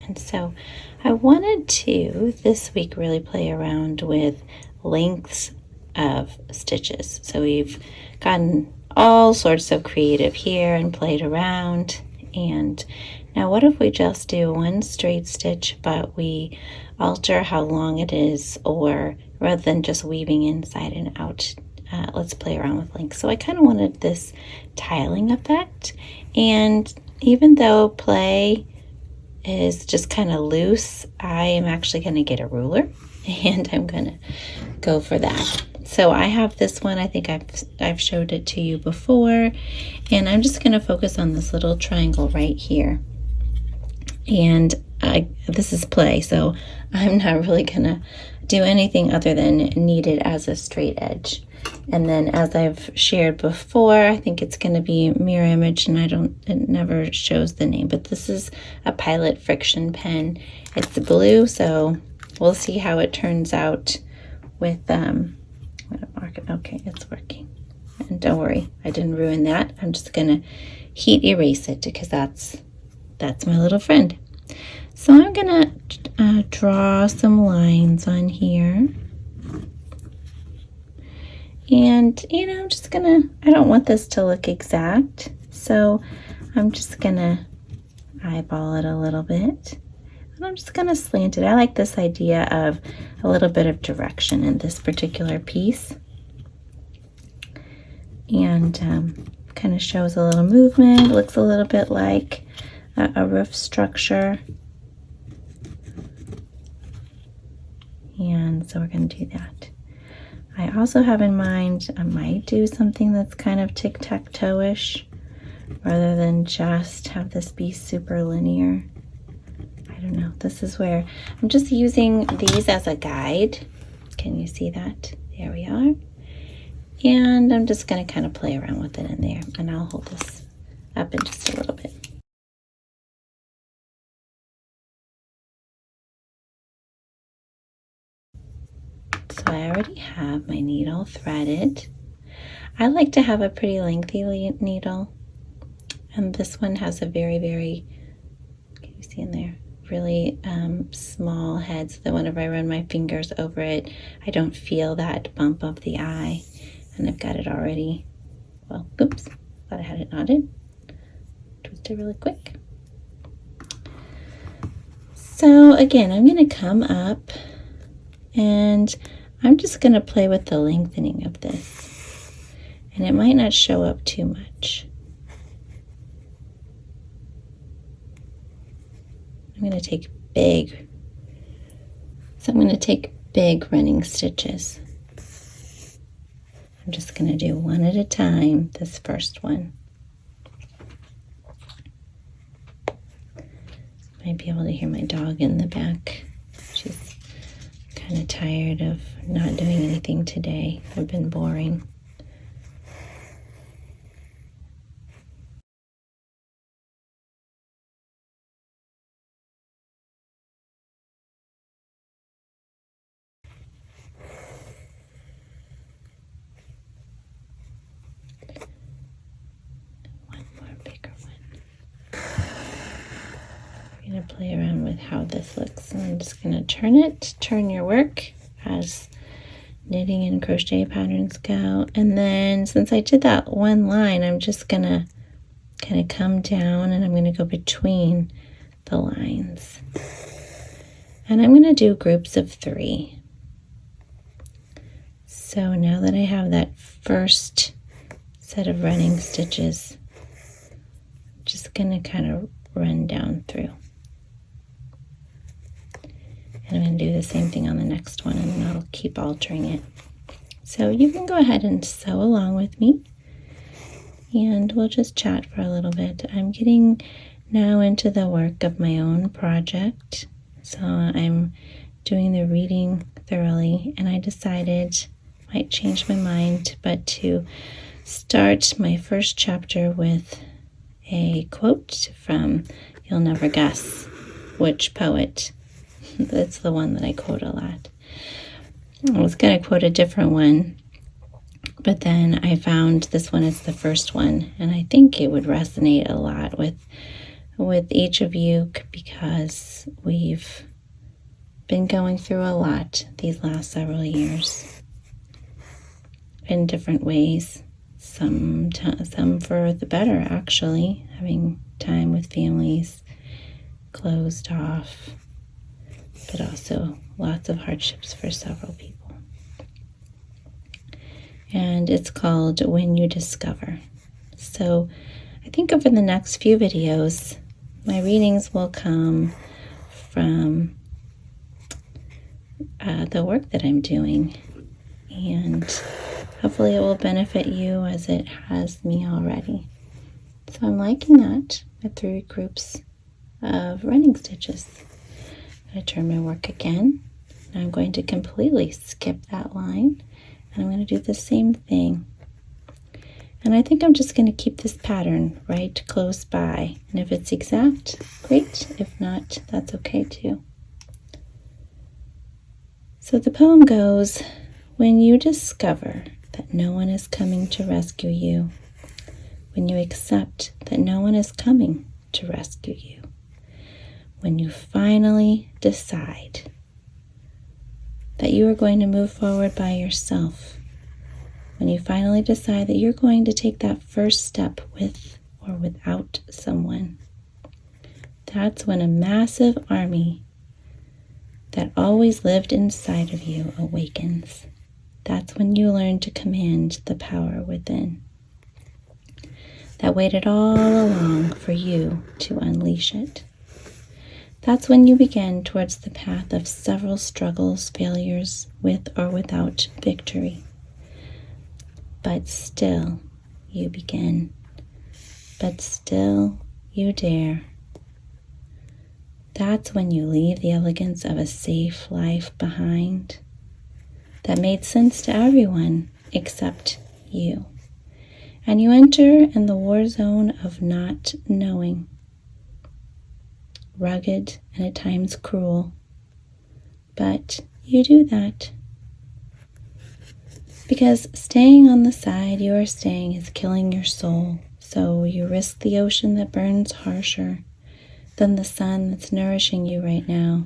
And so I wanted to this week really play around with lengths of stitches. So we've gotten all sorts of creative here and played around. And now what if we just do one straight stitch, but we alter how long it is, or rather than just weaving inside and out, let's play around with length. So I kind of wanted this tiling effect. And even though play is just kind of loose, I am actually going to get a ruler and I'm going to go for that. So I have this one. I think I've showed it to you before, and I'm just going to focus on this little triangle right here. And this is play, so I'm not really going to do anything other than knead it as a straight edge. And then, as I've shared before, I think it's going to be mirror image, and it never shows the name, but this is a Pilot friction pen. It's blue, so we'll see how it turns out with, I'm going to mark it. Okay, it's working. And don't worry, I didn't ruin that. I'm just going to heat erase it because that's my little friend. So I'm going to draw some lines on here. And, I'm just gonna, I don't want this to look exact, so I'm just gonna eyeball it a little bit. And I'm just gonna slant it. I like this idea of a little bit of direction in this particular piece. And kind of shows a little movement. It looks a little bit like a roof structure. And so we're gonna do that. I also have in mind, I might do something that's kind of tic-tac-toe-ish rather than just have this be super linear. I don't know. This is where I'm just using these as a guide. Can you see that? There we are. And I'm just going to kind of play around with it in there, and I'll hold this up in just a little bit. So I already have my needle threaded. I like to have a pretty lengthy needle, and this one has a very, very, can you see in there, really small head, so that whenever I run my fingers over it, I don't feel that bump of the eye. And I've got it already, well, oops, thought I had it knotted. Twist it really quick. So again, I'm going to come up and I'm just going to play with the lengthening of this. And it might not show up too much. I'm going to take big running stitches. I'm just going to do one at a time, this first one. Might be able to hear my dog in the back. She's kind of tired of not doing anything today. I've been boring. To play around with how this looks. And I'm just going to turn your work as knitting and crochet patterns go. And then since I did that one line, I'm just going to kind of come down and I'm going to go between the lines. And I'm going to do groups of 3. So now that I have that first set of running stitches, I'm just going to kind of run down through. And I'm going to do the same thing on the next one, and then I'll keep altering it. So you can go ahead and sew along with me, and we'll just chat for a little bit. I'm getting now into the work of my own project. So I'm doing the reading thoroughly, and I decided, might change my mind, but to start my first chapter with a quote from, you'll never guess which poet. That's the one that I quote a lot. I was going to quote a different one, but then I found this one is the first one, and I think it would resonate a lot with with each of you because we've been going through a lot these last several years in different ways. Some for the better, actually, having time with families closed off, but also lots of hardships for several people. And it's called When You Discover. So I think over the next few videos, my readings will come from the work that I'm doing, and hopefully it will benefit you as it has me already. So I'm liking that with 3 groups of running stitches. I'm going to turn my work again. And I'm going to completely skip that line, and I'm going to do the same thing. And I think I'm just going to keep this pattern right close by. And if it's exact, great. If not, that's okay too. So the poem goes, when you discover that no one is coming to rescue you, when you accept that no one is coming to rescue you, when you finally decide that you are going to move forward by yourself, when you finally decide that you're going to take that first step with or without someone, that's when a massive army that always lived inside of you awakens. That's when you learn to command the power within that waited all along for you to unleash it. That's when you begin towards the path of several struggles, failures, with or without victory. But still you begin. But still you dare. That's when you leave the elegance of a safe life behind that made sense to everyone except you. And you enter in the war zone of not knowing. Rugged and at times cruel. But you do that. Because staying on the side you are staying is killing your soul. So you risk the ocean that burns harsher than the sun that's nourishing you right now.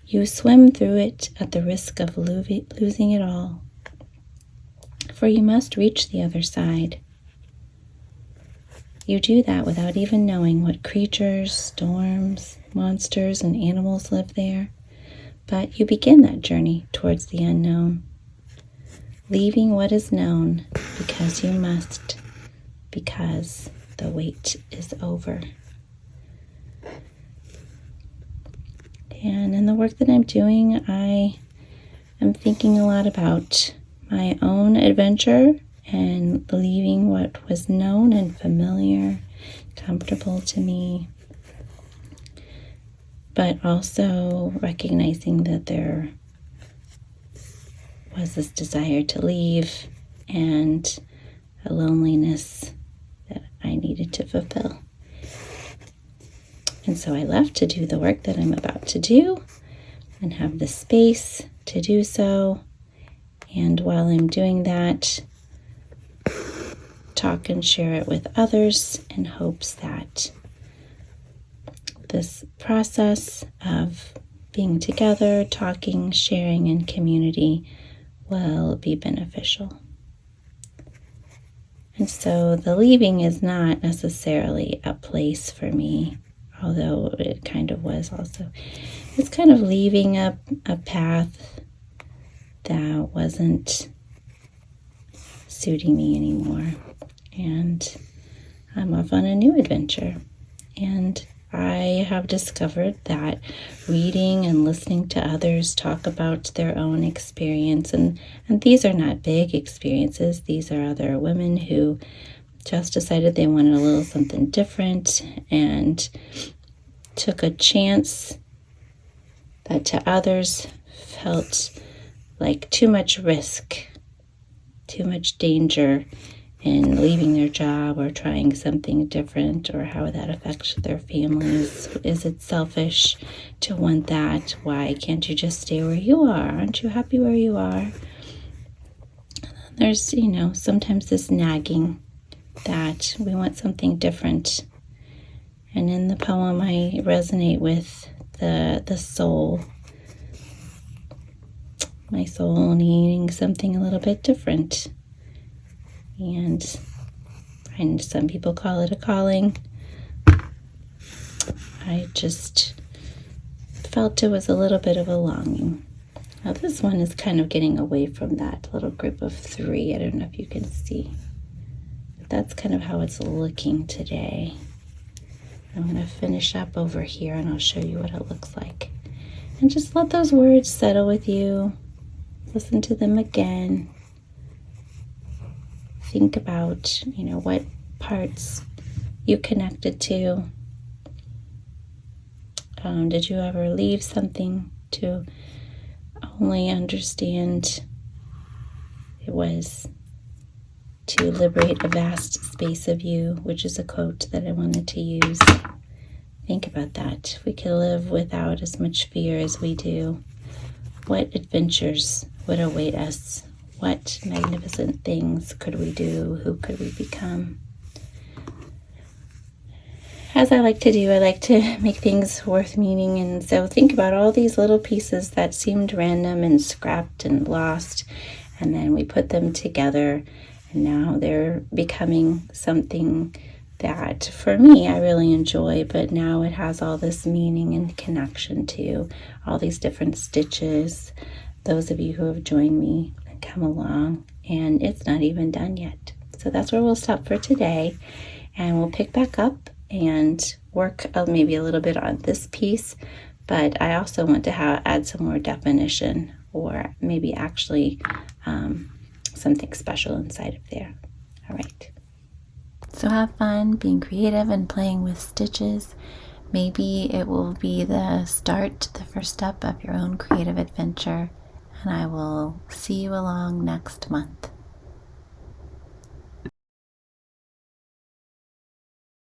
You swim through it at the risk of losing it all. For you must reach the other side. You do that without even knowing what creatures, storms, monsters, and animals live there. But you begin that journey towards the unknown, leaving what is known because you must, because the wait is over. And in the work that I'm doing, I am thinking a lot about my own adventure and leaving what was known and familiar, comfortable to me, but also recognizing that there was this desire to leave and a loneliness that I needed to fulfill. And so I left to do the work that I'm about to do and have the space to do so. And while I'm doing that, talk and share it with others in hopes that this process of being together, talking, sharing, and community will be beneficial. And so the leaving is not necessarily a place for me, although it kind of was also. It's kind of leaving a path that wasn't suiting me anymore. And I'm off on a new adventure. And I have discovered that reading and listening to others talk about their own experience, and these are not big experiences. These are other women who just decided they wanted a little something different and took a chance that to others felt like too much risk, too much danger in leaving their job or trying something different, or how that affects their families. Is it selfish to want that? Why can't you just stay where you are? Aren't you happy where you are? There's, sometimes this nagging that we want something different. And in the poem, I resonate with the soul. My soul needing something a little bit different. And some people call it a calling. I just felt it was a little bit of a longing. Now this one is kind of getting away from that little group of 3. I don't know if you can see. But that's kind of how it's looking today. I'm going to finish up over here and I'll show you what it looks like. And just let those words settle with you. Listen to them again. Think about, what parts you connected to. Did you ever leave something to only understand it was to liberate a vast space of you, which is a quote that I wanted to use. Think about that. If we could live without as much fear as we do, what adventures would await us? What magnificent things could we do? Who could we become? As I like to do, I like to make things worth meaning, and so think about all these little pieces that seemed random and scrapped and lost, and then we put them together, and now they're becoming something that, for me, I really enjoy, but now it has all this meaning and connection to all these different stitches. Those of you who have joined me and come along, and it's not even done yet. So that's where we'll stop for today, and we'll pick back up and work maybe a little bit on this piece, but I also want to add some more definition, or maybe actually something special inside of there. All right. So have fun being creative and playing with stitches. Maybe it will be the first step of your own creative adventure, and I will see you along next month.